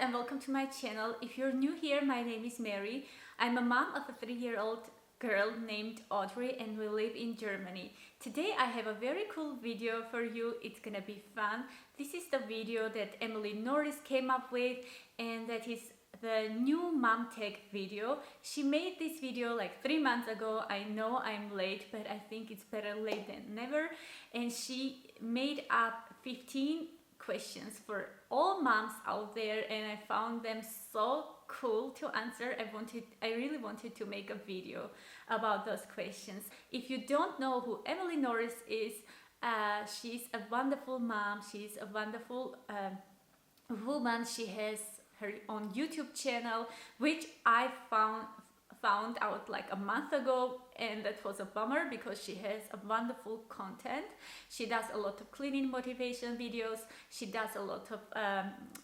and welcome to my channel. If you're new here, my name is Mary. I'm a mom of a 3-year-old girl named Audrey and we live in Germany. Today I have a very cool video for you. It's gonna be fun. This is the video that Emily Norris came up with, and that is the new mom tag video. She made this video like 3 months ago. I know I'm late, but I think it's better late than never. And she made up 15 questions for all moms out there, and I found them so cool to answer. I really wanted to make a video about those questions. If you don't know who Emily Norris is, she's a wonderful mom. She's a wonderful woman. She has her own YouTube channel, which I found out like a month ago, and that was a bummer because she has a wonderful content. She does a lot of cleaning motivation videos. She does a lot of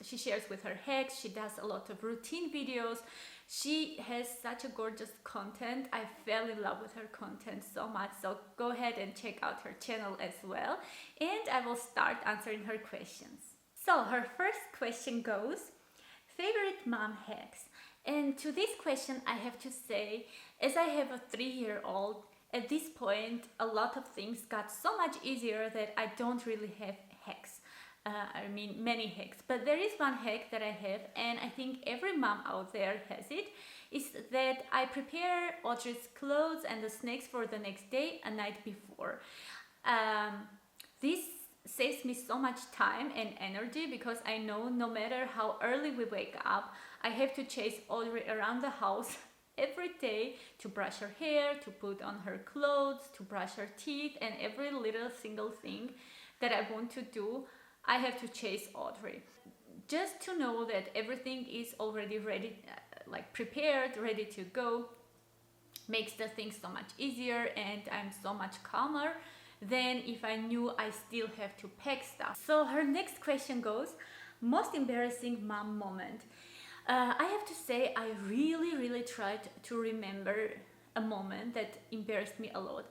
she shares with her hacks. She does a lot of routine videos. She has such a gorgeous content. I fell in love with her content so much, so go ahead and check out her channel as well, and I will start answering her questions. So her first question goes, favorite mom hacks. And to this question, I have to say, as I have a 3-year-old, at this point, a lot of things got so much easier that I don't really have hacks. Many hacks. But there is one hack that I have, and I think every mom out there has it, is that I prepare Audrey's clothes and the snacks for the next day a night before. This saves me so much time and energy because I know no matter how early we wake up, I have to chase Audrey around the house every day to brush her hair, to put on her clothes, to brush her teeth, and every little single thing that I want to do, I have to chase Audrey. Just to know that everything is already ready, prepared, ready to go, makes the things so much easier, and I'm so much calmer than if I knew I still have to pack stuff. So her next question goes, most embarrassing mom moment. I have to say I really tried to remember a moment that embarrassed me a lot,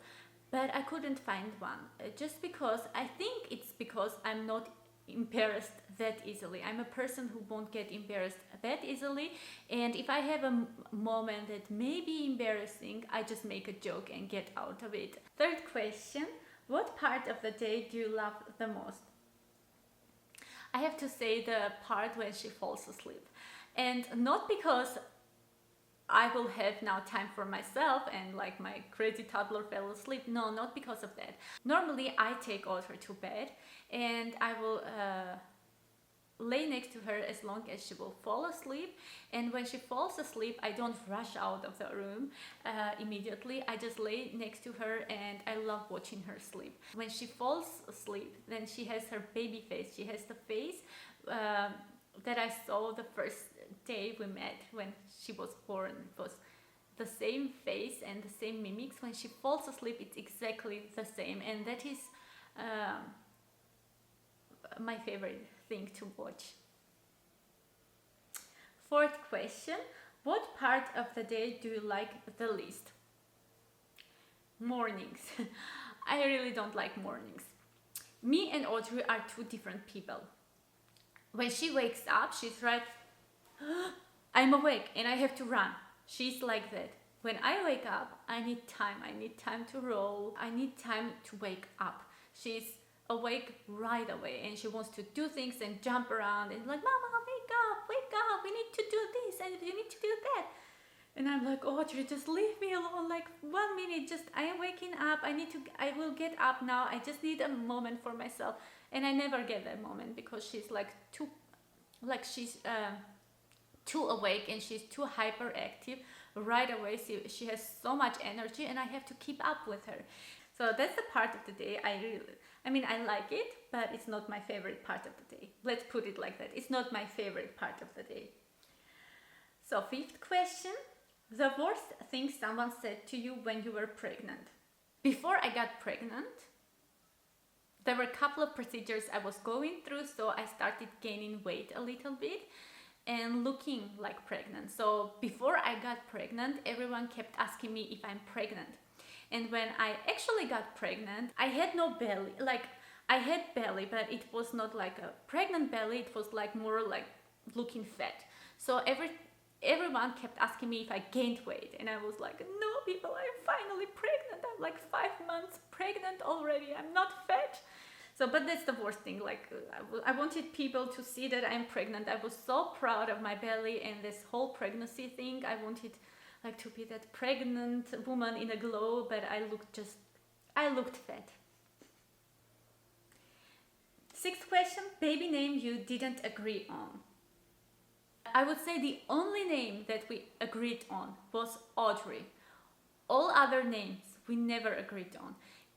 but I couldn't find one, just because I think it's because I'm not embarrassed that easily. I'm a person who won't get embarrassed that easily, and if I have a moment that may be embarrassing, I just make a joke and get out of it. Third question, what part of the day do you love the most? I have to say the part when she falls asleep. And not because I will have now time for myself and like my crazy toddler fell asleep. No, not because of that. Normally I take Audrey to bed and I will lay next to her as long as she will fall asleep. And when she falls asleep, I don't rush out of the room immediately. I just lay next to her and I love watching her sleep. When she falls asleep, then she has her baby face. She has the face that I saw the first day we met when she was born. It was the same face and the same mimics. When she falls asleep, it's exactly the same, and that is my favorite thing to watch. Fourth question, what part of the day do you like the least? Mornings. I really don't like mornings. Me and Audrey are two different people. When she wakes up, she's like, I'm awake and I have to run. She's like that. When I wake up, I need time. I need time to roll. I need time to wake up. She's awake right away and she wants to do things and jump around and like, Mama, wake up, we need to do this and you need to do that. And I'm like, Audrey, just leave me alone, like 1 minute, just I am waking up, I will get up now, I just need a moment for myself. And I never get that moment because she's too awake and she's too hyperactive right away. She has so much energy and I have to keep up with her. So that's the part of the day I like it, but it's not my favorite part of the day. Let's put it like that. It's not my favorite part of the day. So fifth question, the worst thing someone said to you when you were pregnant. Before I got pregnant, there were a couple of procedures I was going through, so I started gaining weight a little bit and looking like pregnant. So before I got pregnant, everyone kept asking me if I'm pregnant. And when I actually got pregnant, I had no belly. Like, I had belly, but it was not like a pregnant belly. It was like more like looking fat. So everyone kept asking me if I gained weight, and I was like, no, people, I'm finally pregnant. I'm like 5 months pregnant already. I'm not fat. So, but that's the worst thing. Like, I wanted people to see that I'm pregnant. I was so proud of my belly and this whole pregnancy thing. I wanted like to be that pregnant woman in a glow, but I looked fat. 6th question, baby name you didn't agree on. I would say the only name that we agreed on was Audrey. All other names we never agreed on.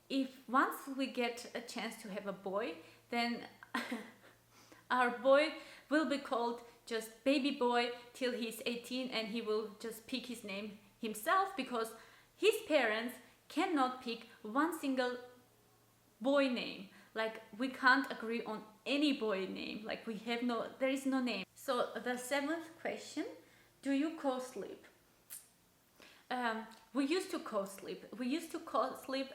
If once we get a chance to have a boy, then our boy will be called just baby boy till he's 18, and he will just pick his name himself, because his parents cannot pick one single boy name. Like, we can't agree on any boy name. Like, there is no name. So the 7th question, do you co-sleep? We used to co-sleep. We used to co-sleep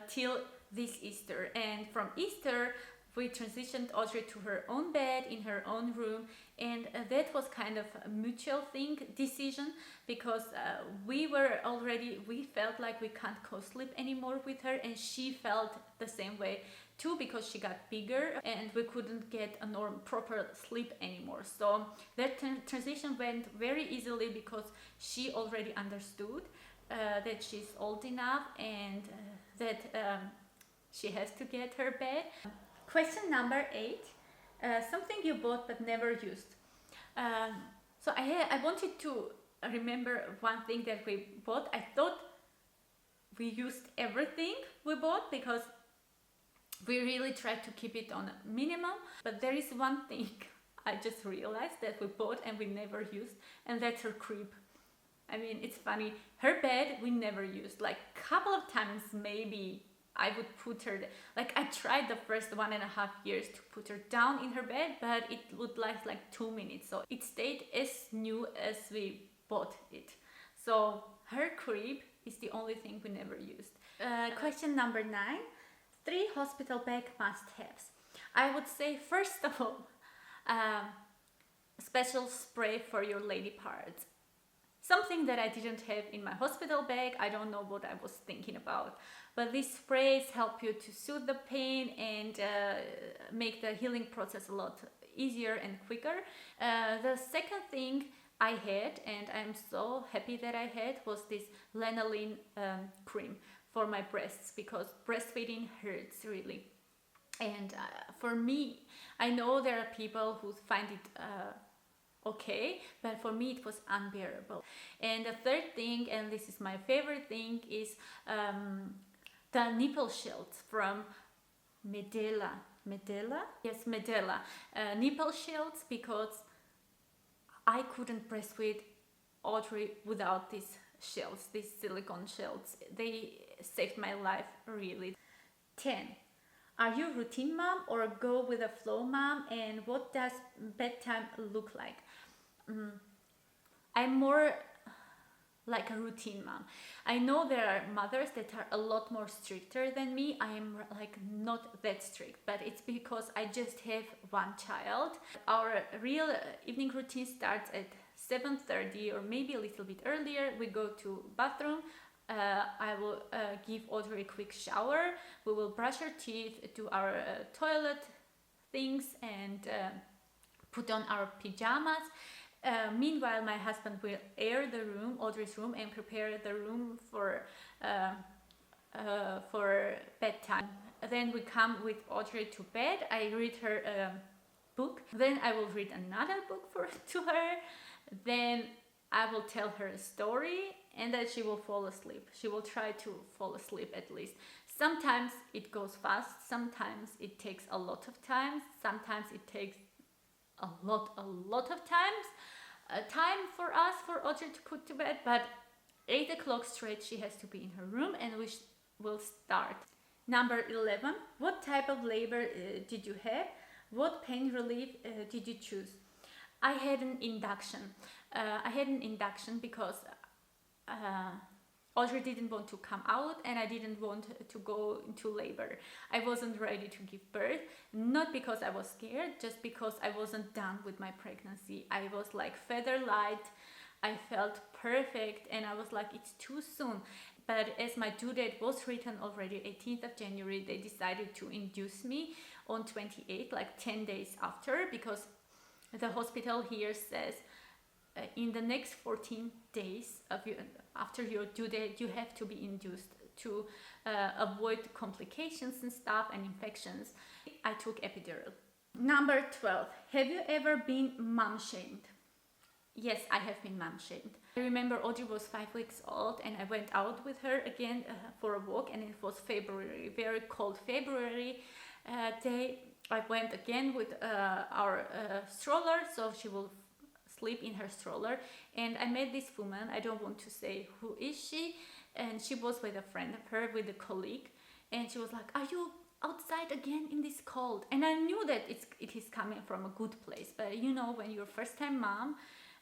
till this Easter, and from Easter we transitioned Audrey to her own bed in her own room, and that was kind of a mutual decision, because we felt like we can't co-sleep anymore with her, and she felt the same way too, because she got bigger and we couldn't get a proper sleep anymore. So that transition went very easily, because she already understood that she's old enough, and that she has to get her bed. Question number 8, something you bought but never used. So I wanted to remember one thing that we bought. I thought we used everything we bought, because we really tried to keep it on a minimum. But there is one thing I just realized that we bought and we never used, and that's her crib. I mean, it's funny. Her bed we never used. Like, a couple of times maybe I would put her, like, I tried the first 1.5 years to put her down in her bed, but it would last like 2 minutes. So it stayed as new as we bought it. So her crib is the only thing we never used. Question number 9, 3 hospital bag must-haves. I would say, first of all, special spray for your lady parts. Something that I didn't have in my hospital bag. I don't know what I was thinking about. But these sprays help you to soothe the pain and make the healing process a lot easier and quicker. The second thing I had, and I'm so happy that I had, was this lanolin cream for my breasts, because breastfeeding hurts really. And for me, I know there are people who find it okay, but for me it was unbearable. And the third thing, and this is my favorite thing, is the nipple shields from Medela. Yes, Medela. Nipple shields, because I couldn't breastfeed Audrey without these shields, these silicone shields. They saved my life, really. 10. Are you routine mom or go with a flow mom, and what does bedtime look like? I'm more like a routine mom. I know there are mothers that are a lot more stricter than me. I am like not that strict, but it's because I just have one child. Our real evening routine starts at 7:30 or maybe a little bit earlier. We go to bathroom. I will give Audrey a quick shower. We will brush her teeth, do our toilet things, and put on our pajamas. Meanwhile, my husband will air the room, Audrey's room, and prepare the room for bedtime. Then we come with Audrey to bed. I read her a book. Then I will read another book to her. Then I will tell her a story, and then she will fall asleep. She will try to fall asleep at least. Sometimes it goes fast. Sometimes it takes a lot of time. Sometimes it takes a lot of times. Time for us, for Audrey to put to bed, but 8 o'clock straight she has to be in her room, and we will start. Number 11, what type of labor did you have? What pain relief did you choose? I had an induction. Because Audrey didn't want to come out, and I didn't want to go into labor. I wasn't ready to give birth, not because I was scared, just because I wasn't done with my pregnancy. I was like feather light. I felt perfect, and I was like, it's too soon. But as my due date was written already 18th of January, they decided to induce me on 28th, like 10 days after, because the hospital here says in the next 14 days after your due date, you have to be induced to avoid complications and stuff and infections. I took epidural. Number 12, have you ever been mom shamed? Yes, I have been mom shamed. I remember Audrey was 5 weeks old, and I went out with her again for a walk, and it was February, very cold February day. I went again with our stroller, so she will sleep in her stroller, and I met this woman. I don't want to say who is she, and she was with a friend of her, with a colleague, and she was like, are you outside again in this cold? And I knew that it is coming from a good place, but you know, when you're first time mom,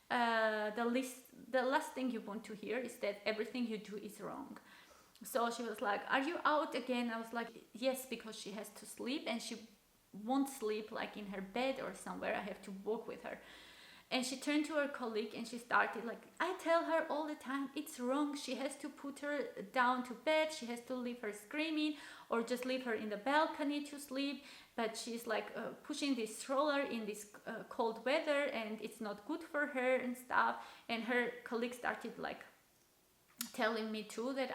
the last thing you want to hear is that everything you do is wrong. So she was like, are you out again? I was like, yes, because she has to sleep, and she won't sleep like in her bed or somewhere. I have to walk with her. And she turned to her colleague and she started like, I tell her all the time, it's wrong. She has to put her down to bed. She has to leave her screaming, or just leave her in the balcony to sleep. But she's like pushing this stroller in this cold weather, and it's not good for her and stuff. And her colleague started like telling me too that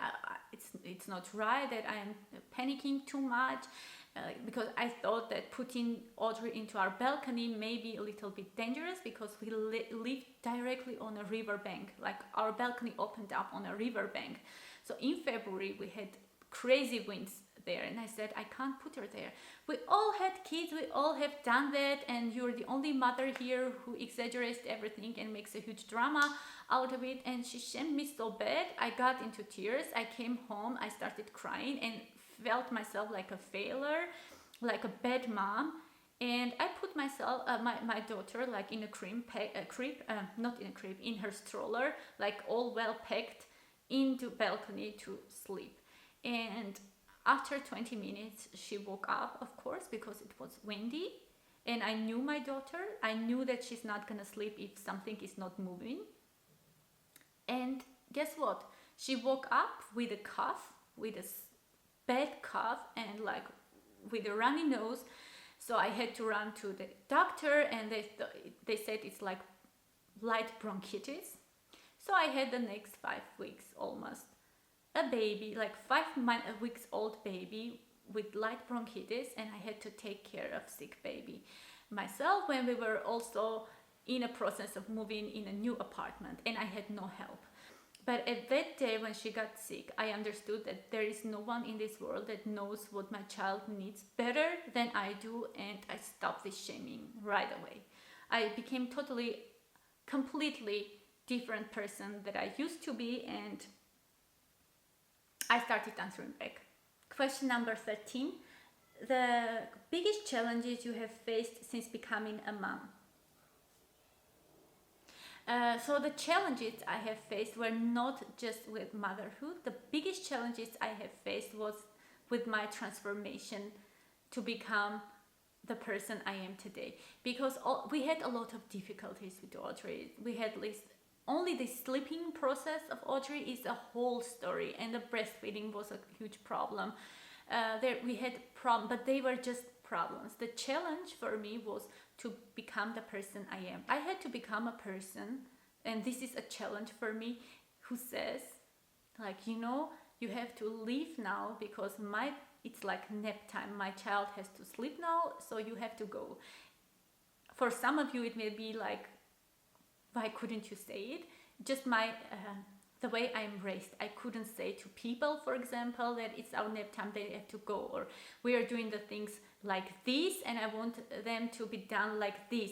it's not right, that I am panicking too much. Because I thought that putting Audrey into our balcony may be a little bit dangerous, because we live directly on a river bank. Like, our balcony opened up on a river bank. So in February we had crazy winds there, and I said, I can't put her there. We all had kids, we all have done that, and you're the only mother here who exaggerates everything and makes a huge drama out of it. And she shamed me so bad. I got into tears. I came home, I started crying, and felt myself like a failure, like a bad mom. And I put myself, my daughter, like in a crib, not in a crib, in her stroller, like all well packed, into balcony to sleep. And after 20 minutes, she woke up, of course, because it was windy. And I knew my daughter. I knew that she's not gonna sleep if something is not moving. And guess what? She woke up with a cough, with a bad cough, and like with a runny nose. So I had to run to the doctor, and they said it's like light bronchitis. So I had the next 5 weeks almost a baby, like 5 weeks old baby with light bronchitis, and I had to take care of sick baby myself, when we were also in a process of moving in a new apartment, and I had no help. But at that day when she got sick, I understood that there is no one in this world that knows what my child needs better than I do, and I stopped this shaming right away. I became completely different person that I used to be, and I started answering back. Question number 13. The biggest challenges you have faced since becoming a mom. So the challenges I have faced were not just with motherhood. The biggest challenges I have faced was with my transformation to become the person I am today. Because we had a lot of difficulties with Audrey. We had only the sleeping process of Audrey is a whole story, and the breastfeeding was a huge problem. We had problems, but they were just problems. The challenge for me was to become the person I am. I had to become a person, and this is a challenge for me, who says, like, you have to leave now, because it's like nap time. My child has to sleep now, so you have to go. For some of you, it may be like, why couldn't you say it? Just the way I'm raised. I couldn't say to people, for example, that it's our nap time, they have to go, or we are doing the things like this, and I want them to be done like this.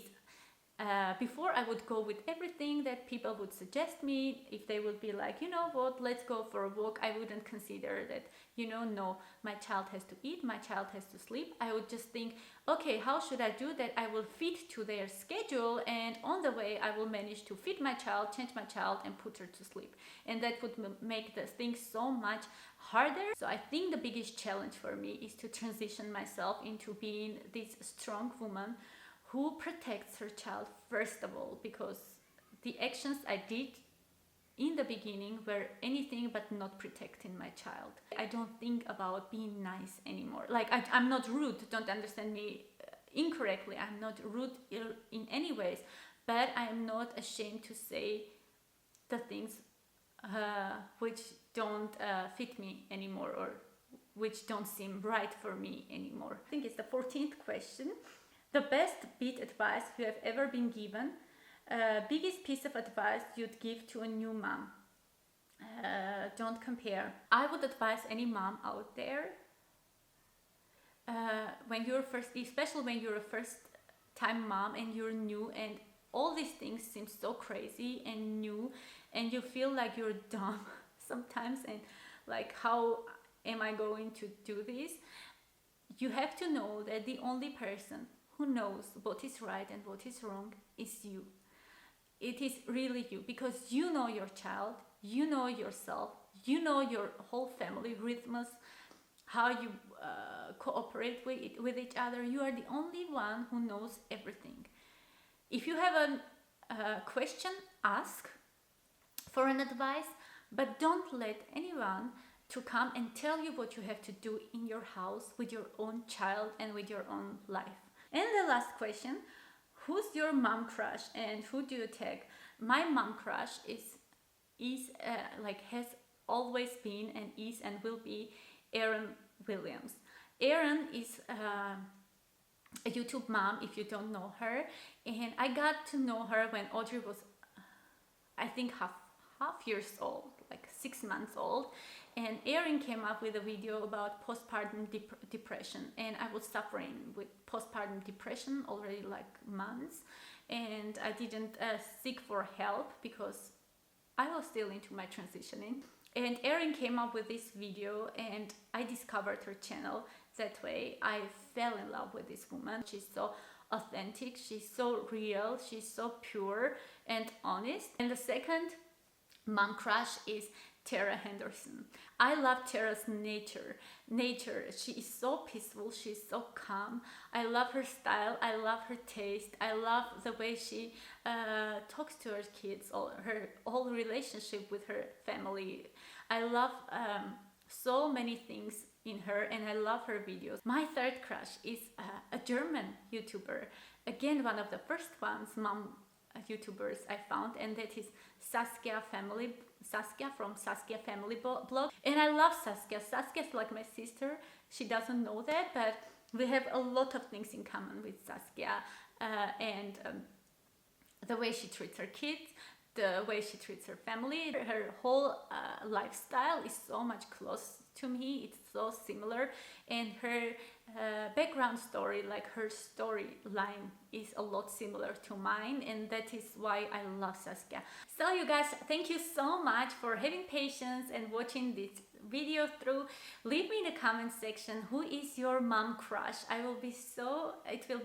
Before I would go with everything that people would suggest me. If they would be like, you know what, let's go for a walk, I wouldn't consider that, no, my child has to eat, my child has to sleep. I would just think, okay, how should I do that? I will fit to their schedule, and on the way I will manage to feed my child, change my child, and put her to sleep. And that would make the thing so much harder. So I think the biggest challenge for me is to transition myself into being this strong woman who protects her child first of all, because the actions I did in the beginning were anything but not protecting my child. I don't think about being nice anymore. Like, I'm not rude, don't understand me incorrectly. I'm not rude in any ways, but I'm not ashamed to say the things which don't fit me anymore, or which don't seem right for me anymore. I think it's the 14th question. The best bit advice you have ever been given. Biggest piece of advice you'd give to a new mom. Don't compare. I would advise any mom out there, especially when you're a first time mom and you're new and all these things seem so crazy and new, and you feel like you're dumb sometimes, and like, how am I going to do this? You have to know that the only person who knows what is right and what is wrong is you. It is really you, because you know your child, you know yourself, you know your whole family rhythms, how you cooperate with each other. You are the only one who knows everything. If you have a question, ask for an advice, but don't let anyone to come and tell you what you have to do in your house with your own child and with your own life. And the last question, who's your mom crush and who do you tag? My mom crush has always been and is and will be Erin Williams. Erin is a YouTube mom, if you don't know her, and I got to know her when Audrey was, I think, half years old, like 6 months old. And Erin came up with a video about postpartum depression, and I was suffering with postpartum depression already like months, and I didn't seek for help because I was still into my transitioning. And Erin came up with this video, and I discovered her channel. That way I fell in love with this woman. She's so authentic, she's so real, she's so pure and honest. And the second mom crush is Tara Henderson. I love Tara's nature. She is so peaceful, she's so calm. I love her style, I love her taste, I love the way she talks to her kids, her whole relationship with her family. I love so many things in her, and I love her videos. My third crush is a German YouTuber. Again, one of the first ones, mom YouTubers I found, and that is Saskia from Saskia Family Blog. And I love Saskia. Saskia's like my sister. She doesn't know that, but we have a lot of things in common with Saskia, and the way she treats her kids, the way she treats her family, her whole lifestyle is so much close to me. It's so similar, and her background story, like her storyline, is a lot similar to mine, and that is why I love Saskia. So you guys, thank you so much for having patience and watching this video through. Leave me in the comment section who is your mom crush. It will be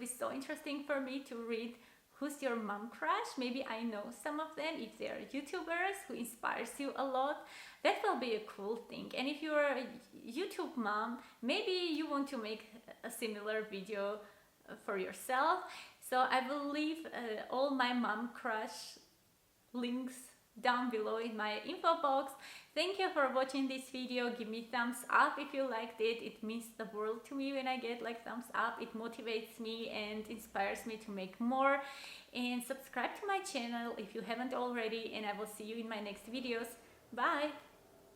so interesting for me to read who's your mom crush. Maybe I know some of them, if they are YouTubers who inspires you a lot. That will be a cool thing. And if you're a YouTube mom, maybe you want to make a similar video for yourself. So I will leave all my mom crush links down below in my info box. Thank you for watching this video. Give me thumbs up if you liked it. It means the world to me when I get like thumbs up. It motivates me and inspires me to make more. And subscribe to my channel if you haven't already, and I will see you in my next videos. Bye!